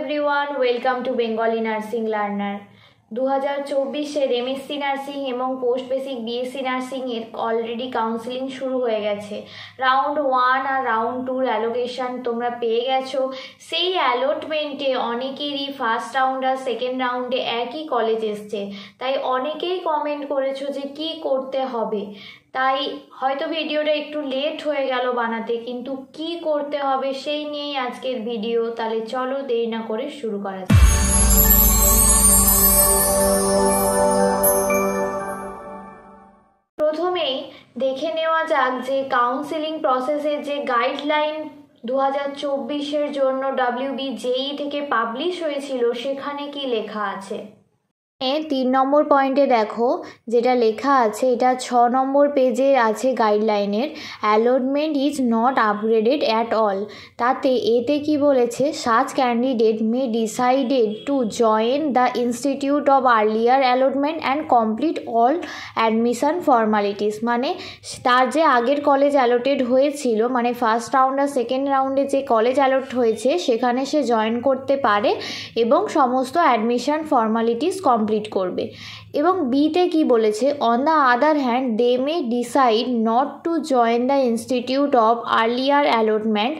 Everyone, welcome to Bengali nursing learner. 2024-এর MSc nursing এবং post basic BSc নার্সিংয়ের already counselling শুরু হয়ে গেছে। রাউন্ড 1 আর রাউন্ড 2 অ্যালোকেশান তোমরা পেয়ে গেছো। সেই অ্যালটমেন্টে অনেকেরই ফার্স্ট রাউন্ড আর সেকেন্ড রাউন্ডে একই কলেজ এসছে, তাই অনেকেই কমেন্ট করেছো যে কি করতে হবে। তাই হয়তো ভিডিওটা একটু লেট হয়ে গেল বানাতে, কিন্তু কি করতে হবে সেই নিয়েই আজকের ভিডিও। তাহলে চলো দেরি না করে শুরু করা যাক। প্রথমেই দেখে নেওয়া যাক যে কাউন্সিলিং প্রসেসের যে গাইডলাইন 2024-এর জন্য WBJEE থেকে পাবলিশ হয়েছিল সেখানে কি লেখা আছে। 3 নম্বর পয়েন্টে দেখো যেটা লেখা আছে, এটা 6 নম্বর পেজে আছে গাইডলাইনের। Allotment is not upgraded at all. তাতে এতে কি বলেছে, such candidate may decided to join the institute of earlier allotment and complete all admission formalities. মানে তার যে আগের কলেজ অ্যালোটেড হয়েছিল, মানে ফার্স্ট রাউন্ড আর সেকেন্ড রাউন্ডে যে কলেজ অ্যালোট হয়েছে সেখানে সে জয়েন করতে পারে এবং সমস্ত অ্যাডমিশন ফর্মালিটিস কমপ্লিট করবে। এবং বিতে কি বলেছে, on the other hand they may decide not to join the institute of earlier allotment.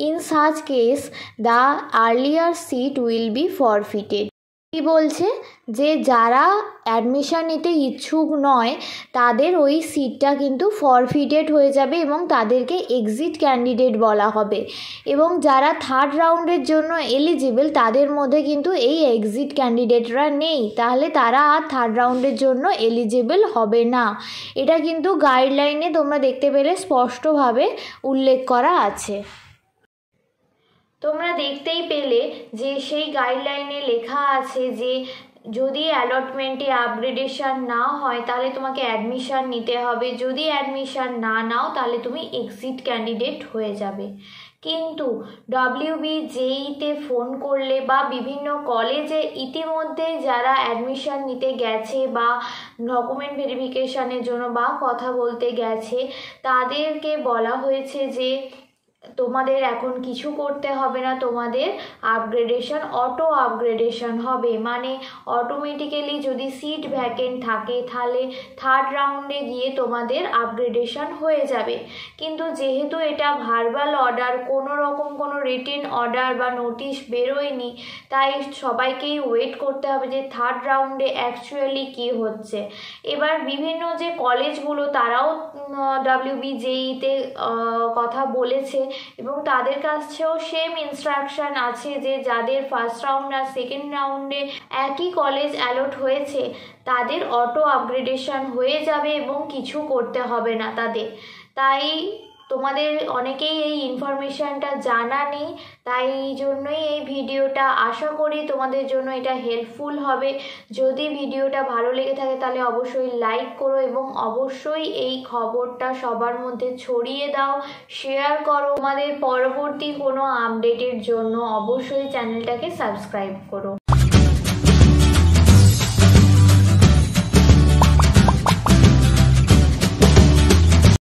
In such case the earlier seat will be forfeited. কি বলছে যে যারা অ্যাডমিশন নিতে ইচ্ছুক নয় তাদের ওই সিটটা কিন্তু ফরফিটেড হয়ে যাবে এবং তাদেরকে এক্সিট ক্যান্ডিডেট বলা হবে। এবং যারা থার্ড রাউন্ডের জন্য এলিজিবল তাদের মধ্যে কিন্তু এই এক্সিট ক্যান্ডিডেটরা নেই, তাহলে তারা আর থার্ড রাউন্ডের জন্য এলিজিবল হবে না। এটা কিন্তু গাইডলাইনে তোমরা দেখতে পেলে স্পষ্টভাবে উল্লেখ করা আছে। তোমরা দেখতেই পেলে যে সেই গাইডলাইনে লেখা আছে যে যদি অ্যালটমেন্টে আপগ্রেডেশন না হয় তাহলে তোমাকে অ্যাডমিশন নিতে হবে, যদি অ্যাডমিশন না নাও তাহলে তুমি এক্সিট ক্যান্ডিডেট হয়ে যাবে। কিন্তু WBJEE-তে ফোন করলে বা বিভিন্ন কলেজে ইতিমধ্যে যারা অ্যাডমিশন নিতে গেছে বা ডকুমেন্ট ভেরিফিকেশানের জন্য বা কথা বলতে গেছে তাদেরকে বলা হয়েছে যে তোমাদের এখন কিছু করতে হবে না, তোমাদের আপগ্রেডেশন অটো আপগ্রেডেশন হবে। মানে অটোমেটিক্যালি যদি সিট ভ্যাকেন্ট থাকে তাহলে থার্ড রাউন্ডে গিয়ে তোমাদের আপগ্রেডেশন হয়ে যাবে। কিন্তু যেহেতু এটা ভার্বাল অর্ডার, কোনো রকম কোনো রিটেন অর্ডার বা নোটিশ বেরোয়নি, তাই সবাইকেই ওয়েট করতে হবে যে থার্ড রাউন্ডে অ্যাকচুয়ালি কী হচ্ছে। এবার বিভিন্ন যে কলেজগুলো তারাও WBJEE-তে কথা বলেছে এবং তাদের কাছেও সেম ইনস্ট্রাকশন আছে যে যাদের ফার্স্ট রাউন্ড আর সেকেন্ড রাউন্ডে একই কলেজ অ্যালট হয়েছে তাদের অটো আপগ্রেডেশন হয়ে যাবে এবং কিছু করতে হবে না তাদের। তাই তোমাদের অনেকেই এই ইনফরমেশানটা জানা নেই, তাই জন্যই এই ভিডিওটা। আশা করি তোমাদের জন্য এটা হেল্পফুল হবে। যদি ভিডিওটা ভালো লেগে থাকে তাহলে অবশ্যই লাইক করো এবং অবশ্যই এই খবরটা সবার মধ্যে ছড়িয়ে দাও, শেয়ার করো। তোমাদের পরবর্তী কোনো আপডেটের জন্য অবশ্যই চ্যানেলটাকে সাবস্ক্রাইব করো।